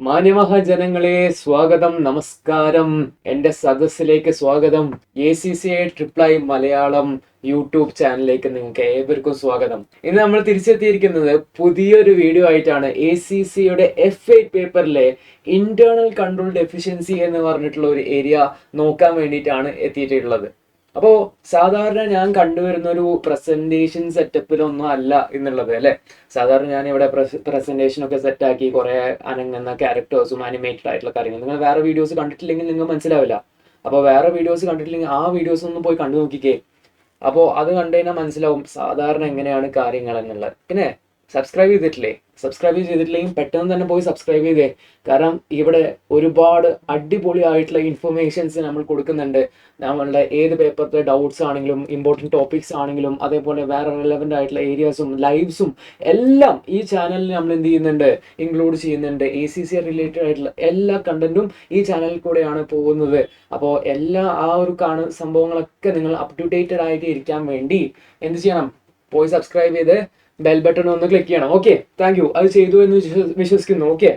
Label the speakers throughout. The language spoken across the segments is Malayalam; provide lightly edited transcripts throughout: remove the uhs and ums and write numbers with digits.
Speaker 1: മാന്യമഹാജനങ്ങളെ സ്വാഗതം, നമസ്കാരം. എൻ്റെ സദസ്സിലേക്ക് സ്വാഗതം. ACCA ട്രിപ്ലൈ മലയാളം യൂട്യൂബ് ചാനലിലേക്ക് നിങ്ങൾക്ക് ഏവർക്കും സ്വാഗതം. ഇന്ന് നമ്മൾ തിരിച്ചെത്തിയിരിക്കുന്നത് പുതിയൊരു വീഡിയോ ആയിട്ടാണ്. ACCയുടെ F8 പേപ്പറിലെ ഇന്റേണൽ കൺട്രോൾ ഡെഫിഷ്യൻസി എന്ന് പറഞ്ഞിട്ടുള്ള ഒരു ഏരിയ നോക്കാൻ വേണ്ടിയിട്ടാണ് എത്തിയിട്ടുള്ളത്. അപ്പോൾ സാധാരണ ഞാൻ കണ്ടുവരുന്ന ഒരു പ്രസന്റേഷൻ സെറ്റപ്പിലൊന്നും അല്ല എന്നുള്ളത് അല്ലേ. സാധാരണ ഞാൻ ഇവിടെ പ്രസന്റേഷൻ ഒക്കെ സെറ്റാക്കി കുറെ അനങ്ങുന്ന ക്യാരക്ടേഴ്സും ആനിമേറ്റഡ് ആയിട്ടുള്ള കാര്യങ്ങൾ നിങ്ങൾ വേറെ വീഡിയോസ് കണ്ടിട്ടില്ലെങ്കിൽ നിങ്ങൾക്ക് മനസ്സിലാവില്ല. അപ്പോൾ വേറെ വീഡിയോസ് കണ്ടിട്ടില്ലെങ്കിൽ ആ വീഡിയോസ് ഒന്ന് പോയി കണ്ടു നോക്കിക്കേ. അപ്പോൾ അത് കണ്ടു കഴിഞ്ഞാൽ മനസ്സിലാവും സാധാരണ എങ്ങനെയാണ് കാര്യങ്ങൾ എന്നുള്ളത്. പിന്നെ സബ്സ്ക്രൈബ് ചെയ്തിട്ടില്ലെങ്കിൽ പെട്ടെന്ന് തന്നെ പോയി സബ്സ്ക്രൈബ് ചെയ്തേ. കാരണം ഇവിടെ ഒരുപാട് അടിപൊളിയായിട്ടുള്ള ഇൻഫർമേഷൻസ് നമ്മൾ കൊടുക്കുന്നുണ്ട്. നമ്മളുടെ ഏത് പേപ്പറിലെ ഡൗട്ട്സ് ആണെങ്കിലും ഇമ്പോർട്ടൻറ്റ് ടോപ്പിക്സ് ആണെങ്കിലും അതേപോലെ വേറെ റിലവൻ്റ് ആയിട്ടുള്ള ഏരിയാസും ലൈവ്സും എല്ലാം ഈ ചാനലിൽ നമ്മൾ എന്ത് ചെയ്യുന്നുണ്ട്, ഇൻക്ലൂഡ് ചെയ്യുന്നുണ്ട്. ACC റിലേറ്റഡ് ആയിട്ടുള്ള എല്ലാ കണ്ടന്റും ഈ ചാനലിൽ കൂടെയാണ് പോകുന്നത്. അപ്പോൾ എല്ലാ ആ ഒരു സംഭവങ്ങളൊക്കെ നിങ്ങൾ അപ് ടു ഡേറ്റഡ് ആയിട്ട് ഇരിക്കാൻ വേണ്ടി എന്ത് ചെയ്യണം, പോയി സബ്സ്ക്രൈബ് ചെയ്ത് ബെൽ ബട്ടൺ ഒന്ന് ക്ലിക്ക് ചെയ്യണം. Okay, thank you. അത് ചെയ്തു എന്ന് വിശ്വസിക്കുന്നു. ഓക്കെ,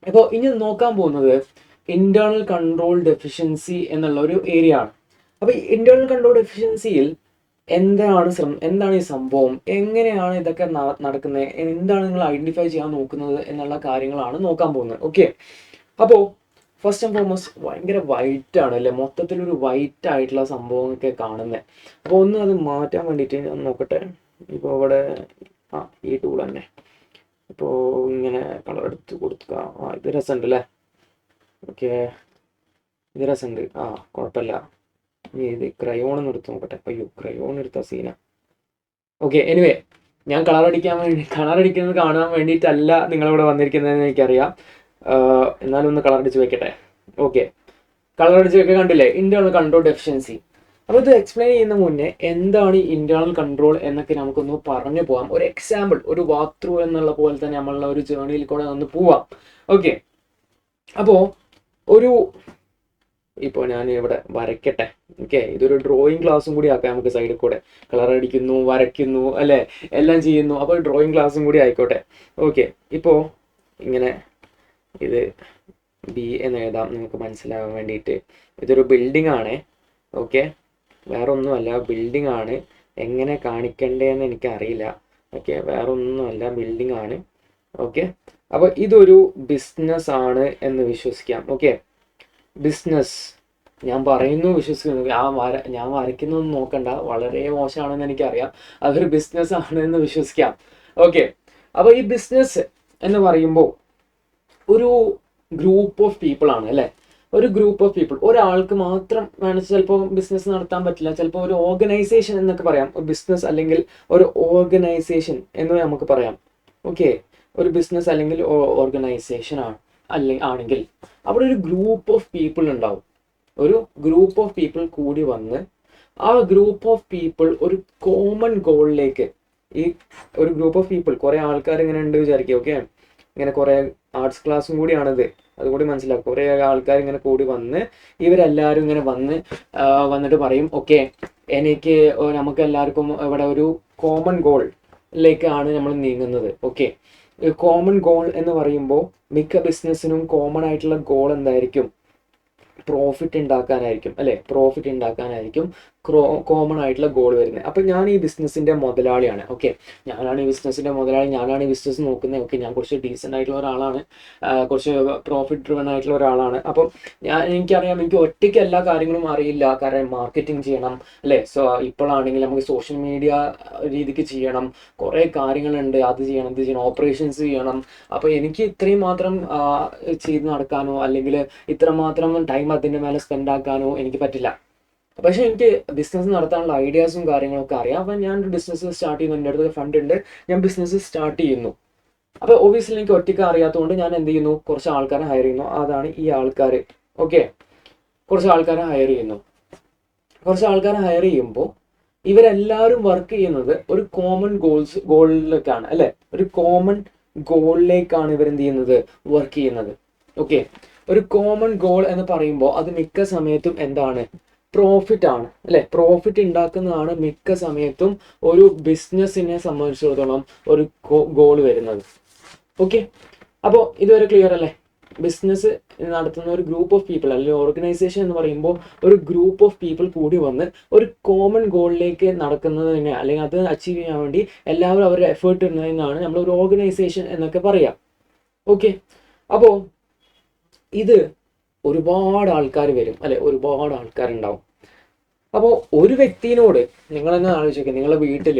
Speaker 1: അപ്പോൾ ഇനി നോക്കാൻ പോകുന്നത് ഇന്റേണൽ കൺട്രോൾ ഡെഫിഷ്യൻസി എന്നുള്ള ഒരു ഏരിയ ആണ്. അപ്പോൾ ഈ ഇന്റേണൽ കൺട്രോൾ ഡെഫിഷ്യൻസിയിൽ എന്താണ് ഈ സംഭവം, എങ്ങനെയാണ് ഇതൊക്കെ നടക്കുന്നത്, എന്താണ് നിങ്ങൾ ഐഡന്റിഫൈ ചെയ്യാൻ നോക്കുന്നത് എന്നുള്ള കാര്യങ്ങളാണ് നോക്കാൻ പോകുന്നത്. ഓക്കെ, അപ്പോൾ ഫസ്റ്റ് ആൻഡ് ഫോർമോസ്റ്റ് ഭയങ്കര വൈറ്റ് ആണ് അല്ലേ, മൊത്തത്തിലൊരു വൈറ്റ് ആയിട്ടുള്ള സംഭവമൊക്കെ കാണുന്നത്. അപ്പോൾ ഒന്ന് അത് മാറ്റാൻ വേണ്ടിയിട്ട് ഞാൻ നോക്കട്ടെ. ഇപ്പോൾ ഇവിടെ ഈ ടൂൾ തന്നെ ഇപ്പോൾ ഇങ്ങനെ കളർ എടുത്ത് കൊടുക്കുക. ഇത് രസമുണ്ട് അല്ലേ. ഓക്കെ, ഇത് രസമുണ്ട്. കുഴപ്പമില്ല. ഇനി ഇത് ക്രയോൺ എടുത്ത് നോക്കട്ടെ. അയ്യോ, ക്രയോൺ എടുത്ത സീന. ഓക്കെ, എനിവേ ഞാൻ കളർ അടിക്കുന്നത് കാണാൻ വേണ്ടിയിട്ടല്ല നിങ്ങളിവിടെ വന്നിരിക്കുന്നതെന്ന് എനിക്കറിയാം. എന്നാലും ഒന്ന് കളർ അടിച്ച് വെക്കട്ടെ. ഓക്കെ, കളർ അടിച്ച് വെക്കാൻ കണ്ടില്ലേ, ഇന്റേണൽ കൺട്രോൾ ഡെഫിഷ്യൻസി. അപ്പോൾ ഇത് എക്സ്പ്ലെയിൻ ചെയ്യുന്ന മുന്നേ എന്താണ് ഈ ഇന്റേണൽ കൺട്രോൾ എന്നൊക്കെ നമുക്കൊന്ന് പറഞ്ഞു പോകാം. ഒരു എക്സാമ്പിൾ, ഒരു വാക്ക് ത്രൂ എന്നുള്ള പോലെ തന്നെ നമ്മളുടെ ഒരു ജേർണിയിൽ കൂടെ ഒന്ന് പോവാം. ഓക്കെ, അപ്പോൾ ഇപ്പോൾ ഞാൻ ഇവിടെ വരയ്ക്കട്ടെ. ഓക്കെ, ഇതൊരു ഡ്രോയിങ് ക്ലാസ്സും കൂടി ആക്കാം നമുക്ക്. സൈഡിൽ കൂടെ കളർ അടിക്കുന്നു, വരയ്ക്കുന്നു അല്ലേ, എല്ലാം ചെയ്യുന്നു. അപ്പോൾ ഡ്രോയിങ് ക്ലാസ്സും കൂടി ആയിക്കോട്ടെ. ഓക്കെ, ഇപ്പോൾ ഇങ്ങനെ ഇത് B എന്ന് എഴുതാം നിങ്ങൾക്ക് മനസ്സിലാകാൻ വേണ്ടിയിട്ട്. ഇതൊരു ബിൽഡിംഗ് ആണ്. ഓക്കെ, വേറെ ഒന്നുമല്ല, ബിൽഡിംഗ് ആണ്. എങ്ങനെ കാണിക്കണ്ടേന്ന് എനിക്കറിയില്ല. ഓക്കെ, വേറെ ഒന്നുമല്ല, ബിൽഡിംഗ് ആണ്. ഓക്കെ, അപ്പോൾ ഇതൊരു ബിസിനസ് ആണ് എന്ന് വിശ്വസിക്കാം. ഓക്കെ, ബിസിനസ് ഞാൻ പറയുന്നു, വിശ്വസിക്കുന്നു. ഞാൻ വരയ്ക്കുന്നൊന്നും നോക്കണ്ട, വളരെ മോശമാണെന്ന് എനിക്കറിയാം. അതൊരു ബിസിനസ് ആണ് എന്ന് വിശ്വസിക്കാം. ഓക്കെ, അപ്പോൾ ഈ ബിസിനസ് എന്ന് പറയുമ്പോൾ ഒരു ഗ്രൂപ്പ് ഓഫ് പീപ്പിൾ ആണ് അല്ലേ. ഒരു ഗ്രൂപ്പ് ഓഫ് പീപ്പിൾ, ഒരാൾക്ക് മാത്രം വേണമെങ്കിൽ ചിലപ്പോൾ ബിസിനസ് നടത്താൻ പറ്റില്ല. ചിലപ്പോൾ ഒരു ഓർഗനൈസേഷൻ എന്നൊക്കെ പറയാം. ഒരു ബിസിനസ് അല്ലെങ്കിൽ ഒരു ഓർഗനൈസേഷൻ എന്ന് നമുക്ക് പറയാം. ഓക്കെ, ഒരു ബിസിനസ് അല്ലെങ്കിൽ ഓർഗനൈസേഷൻ ആണെങ്കിൽ അവിടെ ഒരു ഗ്രൂപ്പ് ഓഫ് പീപ്പിൾ ഉണ്ടാവും. ഒരു ഗ്രൂപ്പ് ഓഫ് പീപ്പിൾ കൂടി വന്ന് ആ ഗ്രൂപ്പ് ഓഫ് പീപ്പിൾ ഒരു കോമൺ ഗോളിലേക്ക്, ഈ ഒരു ഗ്രൂപ്പ് ഓഫ് പീപ്പിൾ കുറേ ആൾക്കാർ ഇങ്ങനെ ഉണ്ട് വിചാരിക്കുക. ഓക്കെ, ഇങ്ങനെ കുറേ ആർട്സ് ക്ലാസ്സും കൂടിയാണിത്, അതുകൂടി മനസ്സിലാക്കും. കുറേ ആൾക്കാർ ഇങ്ങനെ കൂടി വന്ന് ഇവരെല്ലാവരും ഇങ്ങനെ വന്നിട്ട് പറയും, ഓക്കെ നമുക്ക് എല്ലാവർക്കും ഇവിടെ ഒരു കോമൺ ഗോളിലേക്കാണ് നമ്മൾ നീങ്ങുന്നത്. ഓക്കെ, കോമൺ ഗോൾ എന്ന് പറയുമ്പോൾ മിക്ക ബിസിനസ്സിനും കോമൺ ആയിട്ടുള്ള ഗോൾ എന്തായിരിക്കും, പ്രോഫിറ്റ് ഉണ്ടാക്കാനായിരിക്കും അല്ലേ. പ്രോഫിറ്റ് ഉണ്ടാക്കാനായിരിക്കും കോമൺ ആയിട്ടുള്ള ഗോൾ വരുന്നത്. അപ്പം ഞാൻ ഈ ബിസിനസ്സിൻ്റെ മുതലാളിയാണ്. ഓക്കെ, ഞാനാണ് ഈ ബിസിനസ്സിൻ്റെ മുതലാളി, ഞാനാണ് ഈ ബിസിനസ് നോക്കുന്നത്. ഓക്കെ, ഞാൻ കുറച്ച് ഡീസൻ്റ് ആയിട്ടുള്ള ഒരാളാണ്, കുറച്ച് പ്രോഫിറ്റ് ഡ്രിവൺ ആയിട്ടുള്ള ഒരാളാണ്. അപ്പം എനിക്കറിയാം, എനിക്ക് ഒറ്റയ്ക്ക് എല്ലാ കാര്യങ്ങളും അറിയില്ല. കാരണം മാർക്കറ്റിംഗ് ചെയ്യണം അല്ലേ. ഇപ്പോഴാണെങ്കിൽ നമുക്ക് സോഷ്യൽ മീഡിയ രീതിക്ക് ചെയ്യണം, കുറേ കാര്യങ്ങളുണ്ട്. അത് ചെയ്യണം, ഇത് ചെയ്യണം, ഓപ്പറേഷൻസ് ചെയ്യണം. അപ്പോൾ എനിക്ക് ഇത്രയും മാത്രം ചെയ്ത് നടക്കാനോ അല്ലെങ്കിൽ ഇത്രമാത്രം ടൈം അതിൻ്റെ മേലെ സ്പെൻഡ് ആക്കാനോ എനിക്ക് പറ്റില്ല. പക്ഷേ എനിക്ക് ബിസിനസ് നടത്താനുള്ള ഐഡിയാസും കാര്യങ്ങളൊക്കെ അറിയാം. അപ്പം ഞാൻ ബിസിനസ് സ്റ്റാർട്ട് ചെയ്യുന്നു, എൻ്റെ അടുത്ത് ഫണ്ട് ഉണ്ട്, ഞാൻ ബിസിനസ് സ്റ്റാർട്ട് ചെയ്യുന്നു. അപ്പോൾ ഒബ്വിയസ്ലി എനിക്ക് ഒറ്റയ്ക്ക് അറിയാത്തതുകൊണ്ട് ഞാൻ എന്ത് ചെയ്യുന്നു, കുറച്ച് ആൾക്കാരെ ഹയർ ചെയ്യുന്നു. അതാണ് ഈ ആൾക്കാർ. ഓക്കെ, കുറച്ച് ആൾക്കാരെ ഹയർ ചെയ്യുന്നു. കുറച്ച് ആൾക്കാരെ ഹയർ ചെയ്യുമ്പോൾ ഇവരെല്ലാവരും വർക്ക് ചെയ്യുന്നത് ഒരു കോമൺ ഗോളിലേക്കാണ് അല്ലേ. ഒരു കോമൺ ഗോളിലേക്കാണ് ഇവരെന്ത് ചെയ്യുന്നത്, വർക്ക് ചെയ്യുന്നത്. ഓക്കെ, ഒരു കോമൺ ഗോൾ എന്ന് പറയുമ്പോൾ അത് മിക്ക സമയത്തും എന്താണ്, പ്രോഫിറ്റ് ആണ് അല്ലെ. പ്രോഫിറ്റ് ഉണ്ടാക്കുന്നതാണ് മിക്ക സമയത്തും ഒരു ബിസിനസ്സിനെ സംബന്ധിച്ചിടത്തോളം ഒരു ഗോൾ വരുന്നത്. ഓക്കെ, അപ്പോൾ ഇതുവരെ ക്ലിയർ അല്ലേ? ബിസിനസ് നടത്തുന്ന ഒരു ഗ്രൂപ്പ് ഓഫ് പീപ്പിൾ അല്ലെങ്കിൽ ഓർഗനൈസേഷൻ എന്ന് പറയുമ്പോൾ ഒരു ഗ്രൂപ്പ് ഓഫ് പീപ്പിൾ കൂടി വന്ന് ഒരു കോമൺ ഗോളിലേക്ക് നടക്കുന്നതിനെ അല്ലെങ്കിൽ അത് അച്ചീവ് ചെയ്യാൻ വേണ്ടി എല്ലാവരും അവരുടെ എഫേർട്ട് ഇടുന്നതിനാണ് നമ്മൾ ഒരു ഓർഗനൈസേഷൻ എന്നൊക്കെ പറയാം. ഓക്കെ, അപ്പോൾ ഇത് ഒരുപാട് ആൾക്കാർ വരും അല്ലെ, ഒരുപാട് ആൾക്കാരുണ്ടാവും. അപ്പോൾ ഒരു വ്യക്തിയോട് നിങ്ങൾ തന്നെ ആലോചിക്കുക, നിങ്ങളുടെ വീട്ടിൽ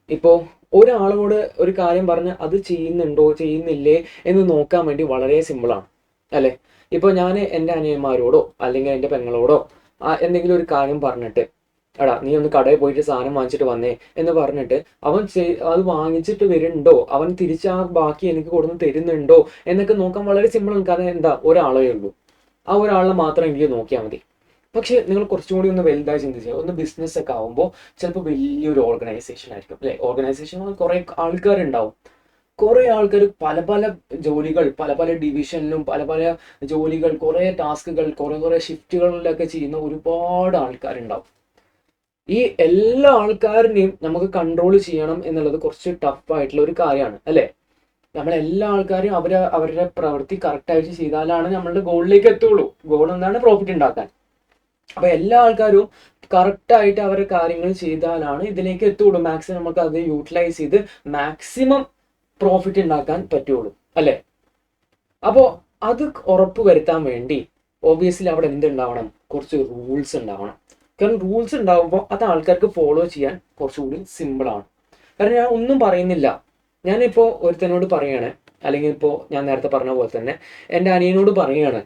Speaker 1: ഇപ്പോൾ ഒരാളോട് ഒരു കാര്യം പറഞ്ഞ് അത് ചെയ്യുന്നുണ്ടോ ചെയ്യുന്നില്ലേ എന്ന് നോക്കാൻ വേണ്ടി വളരെ സിമ്പിളാണ് അല്ലെ. ഇപ്പോൾ ഞാൻ എൻ്റെ അനിയന്മാരോടോ അല്ലെങ്കിൽ എൻ്റെ പെങ്ങളോടോ എന്തെങ്കിലും ഒരു കാര്യം പറഞ്ഞിട്ട്, എടാ നീ ഒന്ന് കടയിൽ പോയിട്ട് സാധനം വാങ്ങിച്ചിട്ട് വന്നേ എന്ന് പറഞ്ഞിട്ട് അവൻ അത് വാങ്ങിച്ചിട്ട് വരുന്നുണ്ടോ, അവൻ തിരിച്ച് ആ ബാക്കി എനിക്ക് കൊടുന്ന് തരുന്നുണ്ടോ എന്നൊക്കെ നോക്കാൻ വളരെ സിമ്പിളാണ്. കാരണം എന്താ, ഒരാളേ ഉള്ളൂ, ആ ഒരാളെ മാത്രം എനിക്ക് നോക്കിയാൽ മതി. പക്ഷെ നിങ്ങൾ കുറച്ചും കൂടി ഒന്ന് വലുതായി ചിന്തിച്ചാൽ, ഒന്ന് ബിസിനസ് ഒക്കെ ആകുമ്പോൾ ചിലപ്പോൾ വലിയൊരു ഓർഗനൈസേഷൻ ആയിരിക്കും അല്ലെ. ഓർഗനൈസേഷൻ കുറെ ആൾക്കാരുണ്ടാവും, കുറെ ആൾക്കാർ പല പല ജോലികൾ, പല പല ഡിവിഷനിലും പല പല ജോലികൾ, കുറെ ടാസ്കുകൾ, കുറെ ഷിഫ്റ്റുകളിലൊക്കെ ചെയ്യുന്ന ഒരുപാട് ആൾക്കാരുണ്ടാവും. ഈ എല്ലാ ആൾക്കാരിനെയും നമുക്ക് കൺട്രോൾ ചെയ്യണം എന്നുള്ളത് കുറച്ച് ടഫ് ആയിട്ടുള്ള ഒരു കാര്യമാണ് അല്ലെ. നമ്മളെല്ലാ ആൾക്കാരും അവരുടെ പ്രവൃത്തി കറക്റ്റായിട്ട് ചെയ്താലാണ് നമ്മളുടെ ഗോളിലേക്ക് എത്തുള്ളൂ. ഗോൾ എന്താണ്, പ്രോഫിറ്റ് ഉണ്ടാക്കാൻ. അപ്പൊ എല്ലാ ആൾക്കാരും കറക്റ്റായിട്ട് അവരുടെ കാര്യങ്ങൾ ചെയ്താലാണ് ഇതിലേക്ക് എത്തുള്ളൂ. മാക്സിമം നമുക്ക് അത് യൂട്ടിലൈസ് ചെയ്ത് മാക്സിമം പ്രോഫിറ്റ് ഉണ്ടാക്കാൻ പറ്റുള്ളൂ അല്ലെ. അപ്പോൾ അത് ഉറപ്പ് വരുത്താൻ വേണ്ടി ഒബിയസ്ലി അവിടെ എന്തുണ്ടാവണം, കുറച്ച് റൂൾസ് ഉണ്ടാവണം. കാരണം റൂൾസ് ഉണ്ടാകുമ്പോൾ അത് ആൾക്കാർക്ക് ഫോളോ ചെയ്യാൻ കുറച്ചുകൂടി സിമ്പിളാണ്. കാരണം ഞാൻ ഒന്നും പറയുന്നില്ല, ഞാനിപ്പോൾ ഒരുത്തനോട് പറയാണ്, അല്ലെങ്കിൽ ഇപ്പോൾ ഞാൻ നേരത്തെ പറഞ്ഞ പോലെ തന്നെ എൻ്റെ അനിയനോട് പറയാണ്,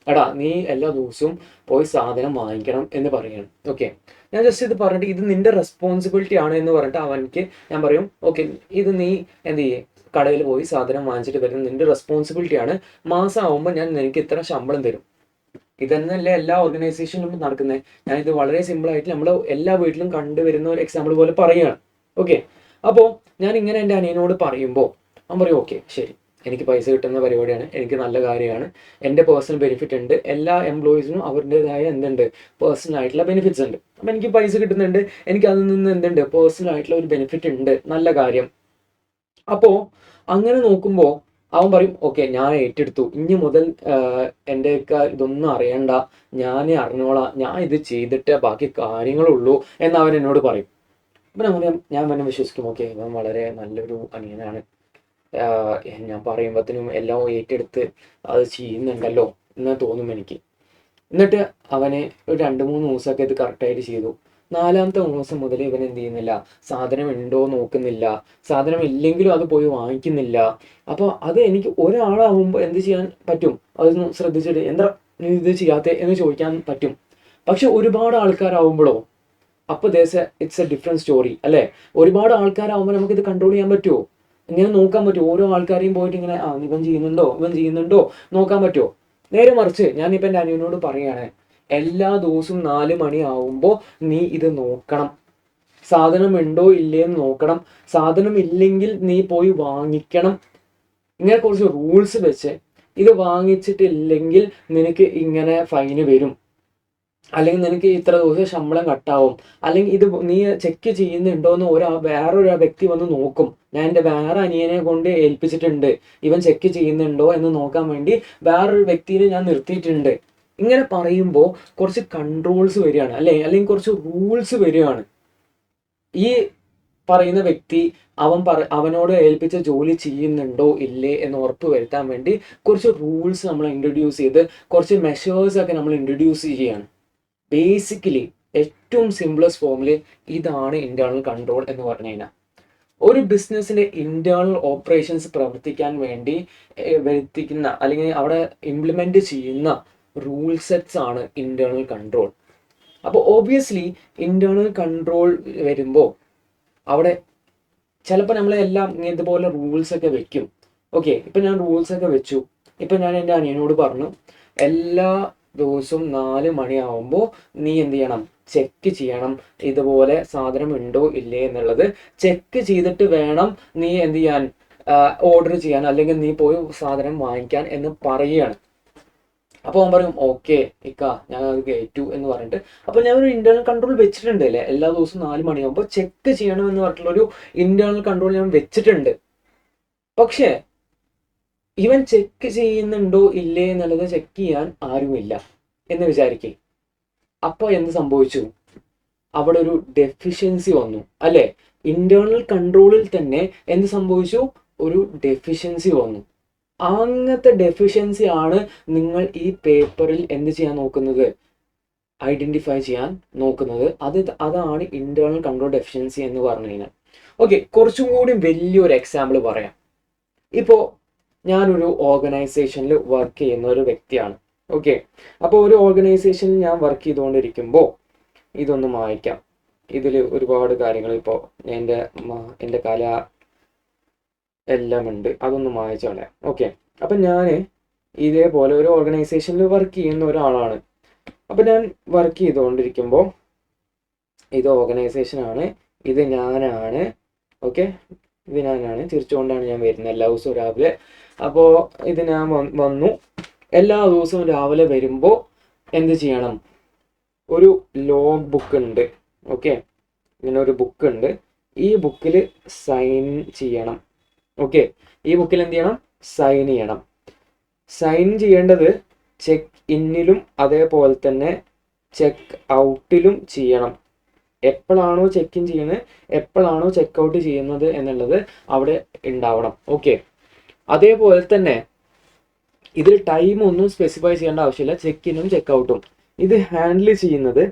Speaker 1: എടാ നീ എല്ലാ ദിവസവും പോയി സാധനം വാങ്ങിക്കണം എന്ന് പറയണം. ഓക്കെ, ഞാൻ ജസ്റ്റ് ഇത് പറഞ്ഞിട്ട് ഇത് നിന്റെ റെസ്പോൺസിബിലിറ്റി ആണ് എന്ന് പറഞ്ഞിട്ട് അവനക്ക് ഞാൻ പറയും, ഓക്കെ ഇത് നീ എന്ത് ചെയ്യേ, കടയിൽ പോയി സാധനം വാങ്ങിച്ചിട്ട് വരുന്നത് നിന്റെ റെസ്പോൺസിബിലിറ്റി ആണ്, മാസം ആവുമ്പോൾ ഞാൻ നിനക്ക് ഇത്ര ശമ്പളം തരും. ഇതന്നല്ലേ എല്ലാ ഓർഗനൈസേഷനിലും നടക്കുന്നത്. ഞാൻ ഇത് വളരെ സിമ്പിൾ ആയിട്ട് നമ്മൾ എല്ലാ വീട്ടിലും കണ്ടുവരുന്ന ഒരു എക്സാമ്പിൾ പോലെ പറയുകയാണ്. ഓക്കെ, അപ്പോൾ ഞാൻ ഇങ്ങനെ എൻ്റെ അനിയനോട് പറയുമ്പോൾ അവൻ പറയും, ഓക്കെ ശരി, എനിക്ക് പൈസ കിട്ടുന്ന പരിപാടിയാണ്, എനിക്ക് നല്ല കാര്യമാണ്, എൻ്റെ പേഴ്സണൽ ബെനിഫിറ്റ് ഉണ്ട്, എല്ലാ എംപ്ലോയീസിനും അവരുടേതായ എന്തുണ്ട്, പേഴ്സണൽ ആയിട്ടുള്ള ബെനിഫിറ്റ്സ് ഉണ്ട്. അപ്പം എനിക്ക് പൈസ കിട്ടുന്നുണ്ട്, എനിക്ക് അതിൽ നിന്ന് എന്തുണ്ട്, പേഴ്സണൽ ആയിട്ടുള്ള ഒരു ബെനിഫിറ്റ് ഉണ്ട്, നല്ല കാര്യം. അപ്പോൾ അങ്ങനെ നോക്കുമ്പോൾ അവൻ പറയും, ഓക്കെ ഞാൻ ഏറ്റെടുത്തു, ഇനി മുതൽ എൻ്റെയൊക്കെ ഇതൊന്നും അറിയണ്ട, ഞാൻ അറിഞ്ഞോളാം, ഞാൻ ഇത് ചെയ്തിട്ട് ബാക്കി കാര്യങ്ങളുള്ളൂ എന്ന് അവൻ എന്നോട് പറയും. അപ്പം ഞാൻ തന്നെ വിശ്വസിക്കും, ഓക്കെ ഇവൻ വളരെ നല്ലൊരു അനിയനാണ്, ഞാൻ പറയുമ്പോഴത്തേനും എല്ലാം ഏറ്റെടുത്ത് അത് ചെയ്യുന്നുണ്ടല്ലോ എന്ന് തോന്നും എനിക്ക്. എന്നിട്ട് അവനെ ഒരു 2-3 ദിവസമൊക്കെ ഇത് കറക്റ്റായിട്ട് ചെയ്തു. 4ാമത്തെ ദിവസം മുതൽ ഇവൻ എന്ത് ചെയ്യുന്നില്ല, സാധനം ഉണ്ടോ നോക്കുന്നില്ല, സാധനം ഇല്ലെങ്കിലും അത് പോയി വാങ്ങിക്കുന്നില്ല. അപ്പോൾ അത് എനിക്ക് ഒരാളാവുമ്പോൾ എന്ത് ചെയ്യാൻ പറ്റും, അതൊന്ന് ശ്രദ്ധിച്ചിട്ട് എന്താ ഇത് ചെയ്യാത്ത എന്ന് ചോദിക്കാൻ പറ്റും. പക്ഷെ ഒരുപാട് ആൾക്കാരാവുമ്പോഴോ, അപ്പോൾ ഇറ്റ്സ് എ ഡിഫറെൻറ്റ് സ്റ്റോറി അല്ലേ. ഒരുപാട് ആൾക്കാരാവുമ്പോൾ നമുക്കിത് കൺട്രോൾ ചെയ്യാൻ പറ്റുമോ, ഇങ്ങനെ നോക്കാൻ പറ്റുമോ? ഓരോ ആൾക്കാരെയും പോയിട്ട് ഇങ്ങനെ ഇവൻ ചെയ്യുന്നുണ്ടോ നോക്കാൻ പറ്റുമോ? നേരെ മറിച്ച് ഞാനിപ്പോൾ എൻ്റെ അനിയനോട് പറയാണ്, എല്ലാ ദിവസവും 4 മണി ആവുമ്പോൾ നീ ഇത് നോക്കണം, സാധനം ഉണ്ടോ ഇല്ലേന്ന് നോക്കണം, സാധനം ഇല്ലെങ്കിൽ നീ പോയി വാങ്ങിക്കണം. ഇങ്ങനെ കുറച്ച് റൂൾസ് വെച്ച്, ഇത് വാങ്ങിച്ചിട്ടില്ലെങ്കിൽ നിനക്ക് ഇങ്ങനെ ഫൈന് വരും, അല്ലെങ്കിൽ നിനക്ക് ഇത്ര ദിവസം ശമ്പളം കട്ടാവും, അല്ലെങ്കിൽ ഇത് നീ ചെക്ക് ചെയ്യുന്നുണ്ടോയെന്ന് വേറൊരു വ്യക്തി വന്ന് നോക്കും. ഞാൻ എൻ്റെ വേറെ അനിയനെ കൊണ്ട് ഏൽപ്പിച്ചിട്ടുണ്ട്, ഇവൻ ചെക്ക് ചെയ്യുന്നുണ്ടോ എന്ന് നോക്കാൻ വേണ്ടി വേറൊരു വ്യക്തിയെ ഞാൻ നിർത്തിയിട്ടുണ്ട്. ഇങ്ങനെ പറയുമ്പോൾ കുറച്ച് കൺട്രോൾസ് വരികയാണ് അല്ലെങ്കിൽ കുറച്ച് റൂൾസ് വരികയാണ്. ഈ പറയുന്ന വ്യക്തി അവനോട് ഏൽപ്പിച്ച ജോലി ചെയ്യുന്നുണ്ടോ ഇല്ലേ എന്ന് ഉറപ്പ് വരുത്താൻ വേണ്ടി കുറച്ച് റൂൾസ് നമ്മൾ ഇൻട്രൊഡ്യൂസ് ചെയ്ത്, കുറച്ച് മെഷേഴ്സ് ഒക്കെ നമ്മൾ ഇൻട്രൊഡ്യൂസ് ചെയ്യുകയാണ്. ബേസിക്കലി ഏറ്റവും സിംപ്ലസ്റ്റ് ഫോമിൽ ഇതാണ് ഇന്റേണൽ കൺട്രോൾ എന്ന് പറഞ്ഞു കഴിഞ്ഞാൽ. ഒരു ബിസിനസ്സിന്റെ ഇന്റേണൽ ഓപ്പറേഷൻസ് പ്രവർത്തിക്കാൻ വേണ്ടി വരുത്തിക്കുന്ന അല്ലെങ്കിൽ അവിടെ ഇംപ്ലിമെന്റ് ചെയ്യുന്ന റൂൾ സെറ്റ്സ് ആണ് ഇന്റേണൽ കൺട്രോൾ. അപ്പോൾ ഓബിയസ്ലി ഇന്റേണൽ കൺട്രോൾ വരുമ്പോൾ അവിടെ ചിലപ്പോൾ നമ്മളെല്ലാം ഇതുപോലെ റൂൾസ് ഒക്കെ വെക്കും. ഓക്കെ, ഇപ്പം ഞാൻ റൂൾസ് ഒക്കെ വെച്ചു. ഇപ്പം ഞാൻ എൻ്റെ അനിയനോട് പറഞ്ഞു, എല്ലാ ദിവസവും 4 മണിയാവുമ്പോൾ നീ എന്ത് ചെയ്യണം, ചെക്ക് ചെയ്യണം, ഇതുപോലെ സാധനം ഉണ്ടോ ഇല്ലേ എന്നുള്ളത് ചെക്ക് ചെയ്തിട്ട് വേണം നീ എന്ത് ചെയ്യാൻ, ഓർഡർ ചെയ്യാൻ, അല്ലെങ്കിൽ നീ പോയി സാധനം വാങ്ങിക്കാൻ എന്ന് പറയുകയാണ്. അപ്പോൾ അവൻ പറയും, ഓക്കെ ഇക്ക ഞാൻ അത് കേറ്റു എന്ന് പറഞ്ഞിട്ട്. അപ്പോൾ ഞാൻ ഒരു ഇന്റേണൽ കൺട്രോൾ വെച്ചിട്ടുണ്ട് അല്ലേ, എല്ലാ ദിവസവും 4 മണിയാകുമ്പോൾ ചെക്ക് ചെയ്യണം എന്ന് പറഞ്ഞിട്ടുള്ളൊരു ഇന്റേണൽ കൺട്രോൾ ഞാൻ വെച്ചിട്ടുണ്ട്. പക്ഷേ ഇവൻ ചെക്ക് ചെയ്യുന്നുണ്ടോ ഇല്ലേ എന്നുള്ളത് ചെക്ക് ചെയ്യാൻ ആരുമില്ല എന്ന് വിചാരിക്കേ. അപ്പോൾ എന്ത് സംഭവിച്ചു? അവിടെ ഒരു ഡെഫിഷ്യൻസി വന്നു അല്ലെ? ഇന്റേണൽ കൺട്രോളിൽ തന്നെ എന്ത് സംഭവിച്ചു? ഒരു ഡെഫിഷ്യൻസി വന്നു. അങ്ങനത്തെ ഡെഫിഷ്യൻസി ആണ് നിങ്ങൾ ഈ പേപ്പറിൽ എന്ത് ചെയ്യാൻ നോക്കുന്നത്? ഐഡന്റിഫൈ ചെയ്യാൻ നോക്കുന്നത്. അതാണ് ഇന്റേണൽ കൺട്രോൾ ഡെഫിഷ്യൻസി എന്ന് പറഞ്ഞു കഴിഞ്ഞാൽ. ഓക്കെ, കുറച്ചും കൂടി വലിയൊരു എക്സാമ്പിൾ പറയാം. ഇപ്പോൾ ഞാനൊരു ഓർഗനൈസേഷനിൽ വർക്ക് ചെയ്യുന്ന ഒരു വ്യക്തിയാണ്. ഓക്കെ, അപ്പോൾ ഒരു ഓർഗനൈസേഷനിൽ ഞാൻ വർക്ക് ചെയ്തുകൊണ്ടിരിക്കുമ്പോൾ ഇതൊന്ന് വായിക്കാം. ഇതിൽ ഒരുപാട് കാര്യങ്ങൾ ഇപ്പോൾ എൻ്റെ കല എല്ലാം ഉണ്ട്, അതൊന്ന് വായിച്ചോളെ. ഓക്കെ, അപ്പം ഞാൻ ഇതേപോലെ ഒരു ഓർഗനൈസേഷനിൽ വർക്ക് ചെയ്യുന്ന ഒരാളാണ്. അപ്പം ഞാൻ വർക്ക് ചെയ്തുകൊണ്ടിരിക്കുമ്പോൾ ഇത് ഓർഗനൈസേഷനാണ്, ഇത് ഞാനാണ്. ഓക്കെ, ഇത് ഞാനാണ്, ചിരിച്ചുകൊണ്ടാണ് ഞാൻ വരുന്നത് എല്ലാ ദിവസവും രാവിലെ. അപ്പോൾ ഇത് ഞാൻ വന്നു. എല്ലാ ദിവസവും രാവിലെ വരുമ്പോൾ എന്ത് ചെയ്യണം? ഒരു ലോഗ് ബുക്ക് ഉണ്ട്. ഓക്കെ, ഇങ്ങനെ ഒരു ബുക്ക് ഉണ്ട്. ഈ ബുക്കിൽ സൈൻ ചെയ്യണം. ഓക്കെ, ഈ ബുക്കിൽ എന്ത് ചെയ്യണം? സൈൻ ചെയ്യണം. സൈൻ ചെയ്യേണ്ടത് ചെക്ക് ഇന്നിലും അതേപോലെ തന്നെ ചെക്ക് ഔട്ടിലും ചെയ്യണം. എപ്പോഴാണോ ചെക്ക് ഇൻ ചെയ്യുന്നത്, എപ്പോഴാണോ ചെക്ക് ഔട്ട് ചെയ്യുന്നത് എന്നുള്ളത് അവിടെ ഉണ്ടാവണം. ഓക്കെ, അതേപോലെ തന്നെ ഇതിൽ ടൈം ഒന്നും സ്പെസിഫൈ ചെയ്യേണ്ട ആവശ്യമില്ല. ചെക്ക് ഇനും ചെക്ക് ഔട്ടും ഇത് ഹാൻഡിൽ ചെയ്യുന്നത്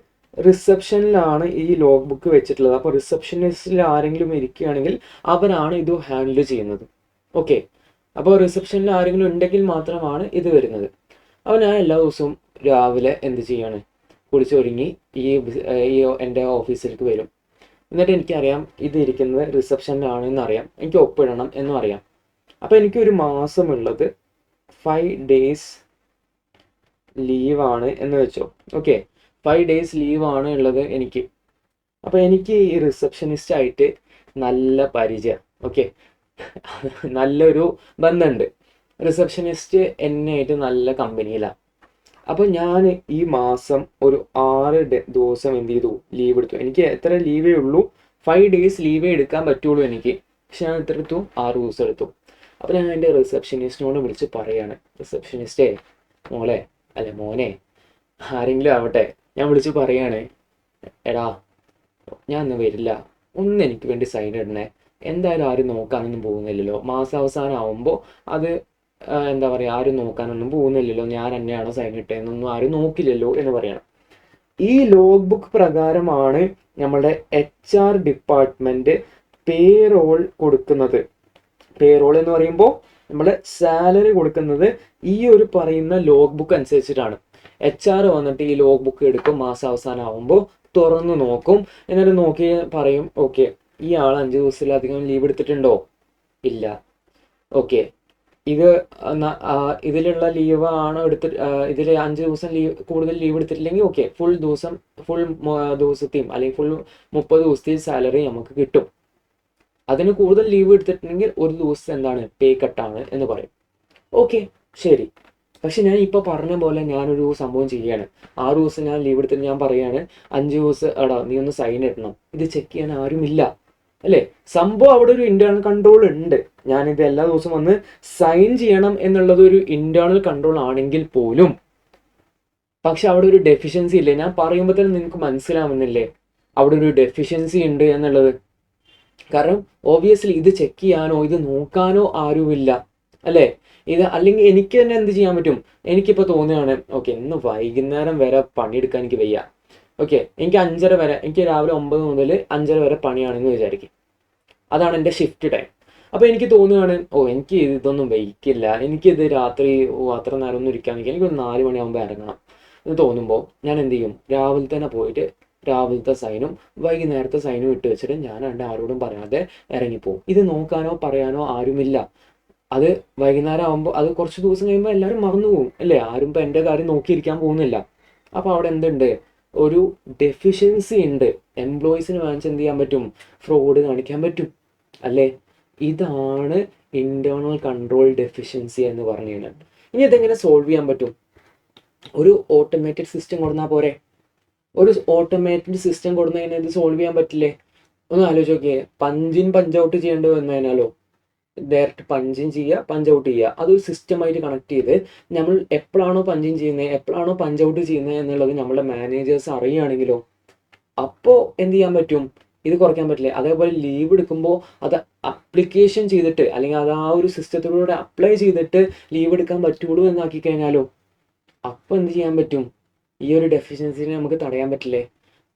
Speaker 1: റിസപ്ഷനിലാണ് ഈ ലോഗ് ബുക്ക് വെച്ചിട്ടുള്ളത്. അപ്പോൾ റിസപ്ഷനിസ്റ്റിൽ ആരെങ്കിലും ഇരിക്കുകയാണെങ്കിൽ അവരാണ് ഇത് ഹാൻഡിൽ ചെയ്യുന്നത്. ഓക്കെ, അപ്പോൾ റിസപ്ഷനിൽ ആരെങ്കിലും ഉണ്ടെങ്കിൽ മാത്രമാണ് ഇത് വരുന്നത്. അപ്പോൾ ഞാൻ എല്ലാ ദിവസവും രാവിലെ എന്ത് ചെയ്യാണ്? കുളിച്ചൊരുങ്ങി ഈ എൻ്റെ ഓഫീസിലേക്ക് വരും. എന്നിട്ട് എനിക്കറിയാം ഇത് ഇരിക്കുന്നത് റിസപ്ഷനിലാണെന്ന് അറിയാം, എനിക്ക് ഒപ്പിടണം എന്നും അറിയാം. അപ്പോൾ എനിക്ക് ഒരു മാസമുള്ളത് 5 days ലീവാണ് എന്ന് വെച്ചോ. ഓക്കെ, 5 days ലീവാണ് ഉള്ളത് എനിക്ക്. അപ്പോൾ എനിക്ക് ഈ റിസപ്ഷനിസ്റ്റ് ആയിട്ട് നല്ല പരിചയം. ഓക്കെ, നല്ലൊരു ബന്ധമുണ്ട്. റിസപ്ഷനിസ്റ്റ് എന്നെയായിട്ട് നല്ല കമ്പനിയിലാണ്. അപ്പോൾ ഞാൻ ഈ മാസം ഒരു 6 ദിവസം എന്ത് ചെയ്തു? ലീവ് എടുത്തു. എനിക്ക് എത്ര ലീവേ ഉള്ളൂ? 5 days ലീവേ എടുക്കാൻ പറ്റുള്ളൂ എനിക്ക്. പക്ഷെ ഞാൻ എത്ര എടുത്തു? 6 ദിവസം എടുത്തു. അപ്പോൾ ഞാൻ എൻ്റെ റിസപ്ഷനിസ്റ്റിനോട് വിളിച്ച് പറയാണ്, റിസപ്ഷനിസ്റ്റേ, മോളെ അല്ലെ മോനെ, ആരെങ്കിലും ആവട്ടെ, ഞാൻ വിളിച്ച് പറയാണ്, എടാ ഞാൻ ഇന്ന് വരില്ല, ഒന്ന് എനിക്ക് വേണ്ടി സൈൻ ഇടണേ. എന്തായാലും ആരും നോക്കാനൊന്നും പോകുന്നില്ലല്ലോ, മാസാവസാനം ആവുമ്പോൾ അത് എന്താ പറയുക, ആരും നോക്കാനൊന്നും പോകുന്നില്ലല്ലോ, ഞാൻ തന്നെയാണോ സൈൻ ഇട്ടതെന്നൊന്നും ആരും നോക്കില്ലല്ലോ എന്ന് പറയണം. ഈ ലോഗ് ബുക്ക് പ്രകാരമാണ് നമ്മുടെ HR ഡിപ്പാർട്ട്മെന്റ് പേറോൾ കൊടുക്കുന്നത്. പേറോൾ എന്ന് പറയുമ്പോൾ നമ്മുടെ സാലറി കൊടുക്കുന്നത് ഈ ഒരു പറയുന്ന ലോഗ് ബുക്ക് അനുസരിച്ചിട്ടാണ്. HR വന്നിട്ട് ഈ ലോഗ് ബുക്ക് എടുക്കും, മാസാവസാനം ആവുമ്പോൾ തുറന്നു നോക്കും. എന്നിട്ട് നോക്കി പറയും, ഓക്കെ ഈ ആൾ 5 ദിവസത്തിലധികം ലീവ് എടുത്തിട്ടുണ്ടോ? ഇല്ല. ഓക്കെ, ഇതിലുള്ള ലീവ് ആണോ ഇതിൽ 5 ദിവസം കൂടുതൽ ലീവ് എടുത്തിട്ടില്ലെങ്കിൽ ഓക്കെ, ഫുൾ ദിവസത്തെയും അല്ലെങ്കിൽ ഫുൾ 30 ദിവസത്തെയും സാലറി നമുക്ക് കിട്ടും. അതിന് കൂടുതൽ ലീവ് എടുത്തിട്ടുണ്ടെങ്കിൽ ഒരു ദിവസം എന്താണ്? പേ കട്ടാണ് എന്ന് പറയും. ഓക്കെ, ശരി. പക്ഷെ ഞാൻ ഇപ്പോൾ പറഞ്ഞ പോലെ ഞാനൊരു സംഭവം ചെയ്യാണ്. 6 ദിവസം ഞാൻ ലീവ് എടുത്തിട്ട് ഞാൻ പറയാണ്, 5 ദിവസം എടാ നീ ഒന്ന് സൈൻ ഇടണം. ഇത് ചെക്ക് ചെയ്യാൻ ആരുമില്ല അല്ലേ? സംഭവം അവിടെ ഒരു ഇന്റേണൽ കൺട്രോൾ ഉണ്ട്. ഞാനിത് എല്ലാ ദിവസവും വന്ന് സൈൻ ചെയ്യണം എന്നുള്ളത് ഒരു ഇന്റേണൽ കൺട്രോൾ ആണെങ്കിൽ പോലും പക്ഷെ അവിടെ ഒരു ഡെഫിഷ്യൻസി ഇല്ലേ? ഞാൻ പറയുമ്പോൾ തന്നെ നിങ്ങൾക്ക് മനസ്സിലാവുന്നില്ലേ അവിടെ ഒരു ഡെഫിഷ്യൻസി ഉണ്ട് എന്നുള്ളത്? കാരണം ഓബിയസ്ലി ഇത് ചെക്ക് ചെയ്യാനോ ഇത് നോക്കാനോ ആരുമില്ല അല്ലേ? അല്ലെങ്കിൽ എനിക്ക് തന്നെ എന്ത് ചെയ്യാൻ പറ്റും? എനിക്കിപ്പോൾ തോന്നുകയാണ്, ഓക്കെ ഇന്ന് വൈകുന്നേരം വരെ പണിയെടുക്കാൻ എനിക്ക് വയ്യ. ഓക്കെ, എനിക്ക് 5:30 വരെ, എനിക്ക് രാവിലെ 9 മുതൽ 5:30 വരെ പണിയാണെന്ന് വിചാരിക്കും. അതാണ് എൻ്റെ ഷിഫ്റ്റ് ടൈം. അപ്പോൾ എനിക്ക് തോന്നുകയാണ്, എനിക്ക് ഇതൊന്നും വയ്ക്കില്ല, എനിക്കിത് രാത്രി അത്ര നേരം ഒന്നും ഇരിക്കാൻ വയ്ക്കുക, എനിക്കൊരു 4 മണിയാകുമ്പോൾ ഇറങ്ങണം എന്ന് തോന്നുമ്പോൾ ഞാൻ എന്ത് ചെയ്യും? രാവിലെ തന്നെ പോയിട്ട് രാവിലത്തെ സൈനും വൈകുന്നേരത്തെ സൈനും ഇട്ട് വെച്ചിട്ട് ഞാൻ ആരോടും പറയാതെ ഇറങ്ങിപ്പോവും. ഇത് നോക്കാനോ പറയാനോ ആരുമില്ല. അത് വൈകുന്നേരം ആകുമ്പോൾ അത് കുറച്ച് ദിവസം കഴിയുമ്പോൾ എല്ലാവരും മറന്നു പോകും അല്ലേ? ആരും ഇപ്പം എൻ്റെ കാര്യം നോക്കിയിരിക്കാൻ പോകുന്നില്ല. അപ്പോൾ അവിടെ എന്തുണ്ട്? ഒരു ഡെഫിഷ്യൻസി ഉണ്ട്. എംപ്ലോയീസിന് വാങ്ങിച്ച് എന്ത് ചെയ്യാൻ പറ്റും? ഫ്രോഡ് കാണിക്കാൻ പറ്റും അല്ലേ? ഇതാണ് ഇന്റേണൽ കൺട്രോൾ ഡെഫിഷ്യൻസി എന്ന് പറഞ്ഞു കഴിഞ്ഞാൽ. ഇനി ഇതെങ്ങനെ സോൾവ് ചെയ്യാൻ പറ്റും? ഒരു ഓട്ടോമേറ്റഡ് സിസ്റ്റം കൊടുന്നാൽ പോരെ? ഒരു ഓട്ടോമേറ്റഡ് സിസ്റ്റം കൊടുത്തു കഴിഞ്ഞാൽ ഇത് സോൾവ് ചെയ്യാൻ പറ്റില്ലേ? ഒന്ന് ആലോചിച്ച് നോക്കിയേ. പഞ്ച് ഔട്ട് ചെയ്യേണ്ടി വന്നു കഴിഞ്ഞാലോ? ഡയറക്റ്റ് പഞ്ചിങ് ചെയ്യുക, പഞ്ച് ഔട്ട് ചെയ്യുക. അതൊരു സിസ്റ്റമായിട്ട് കണക്ട് ചെയ്ത് നമ്മൾ എപ്പോഴാണോ പഞ്ചിങ് ചെയ്യുന്നത്, എപ്പോഴാണോ പഞ്ച് ഔട്ട് ചെയ്യുന്നത് എന്നുള്ളത് നമ്മുടെ മാനേജേഴ്സ് അറിയുകയാണെങ്കിലോ അപ്പോൾ എന്ത് ചെയ്യാൻ പറ്റും, ഇത് കുറയ്ക്കാൻ പറ്റില്ലേ. അതേപോലെ ലീവ് എടുക്കുമ്പോൾ അത് അപ്ലിക്കേഷൻ ചെയ്തിട്ട് അല്ലെങ്കിൽ അത് ആ ഒരു സിസ്റ്റത്തിലൂടെ അപ്ലൈ ചെയ്തിട്ട് ലീവ് എടുക്കാൻ പറ്റുള്ളൂ എന്നാക്കി കഴിഞ്ഞാലോ അപ്പോൾ എന്ത് ചെയ്യാൻ പറ്റും, ഈ ഒരു ഡെഫിഷ്യൻസിനെ നമുക്ക് തടയാൻ പറ്റില്ലേ.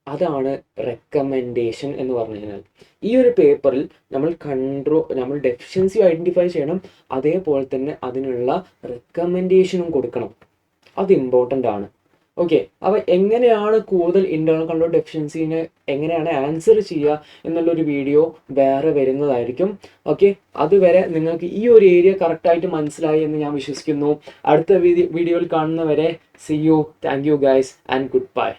Speaker 1: അതാണ് റെക്കമെൻഡേഷൻ എന്ന് പറഞ്ഞു കഴിഞ്ഞാൽ. ഈ ഒരു പേപ്പറിൽ നമ്മൾ ഡെഫിഷ്യൻസി ഐഡൻറ്റിഫൈ ചെയ്യണം, അതേപോലെ തന്നെ അതിനുള്ള റെക്കമെൻഡേഷനും കൊടുക്കണം. അത് ഇമ്പോർട്ടൻ്റ് ആണ്. ഓക്കെ, അപ്പോൾ എങ്ങനെയാണ് കൂടുതൽ ഇൻറ്റേർണൽ കൺട്രോൾ ഡെഫിഷ്യൻസിനെ എങ്ങനെയാണ് ആൻസർ ചെയ്യുക എന്നുള്ളൊരു വീഡിയോ വേറെ വരുന്നതായിരിക്കും. ഓക്കെ, അതുവരെ നിങ്ങൾക്ക് ഈ ഒരു ഏരിയ കറക്റ്റായിട്ട് മനസ്സിലായി എന്ന് ഞാൻ വിശ്വസിക്കുന്നു. അടുത്ത വീഡിയോയിൽ കാണുന്നവരെ see you, thank you guys and good bye.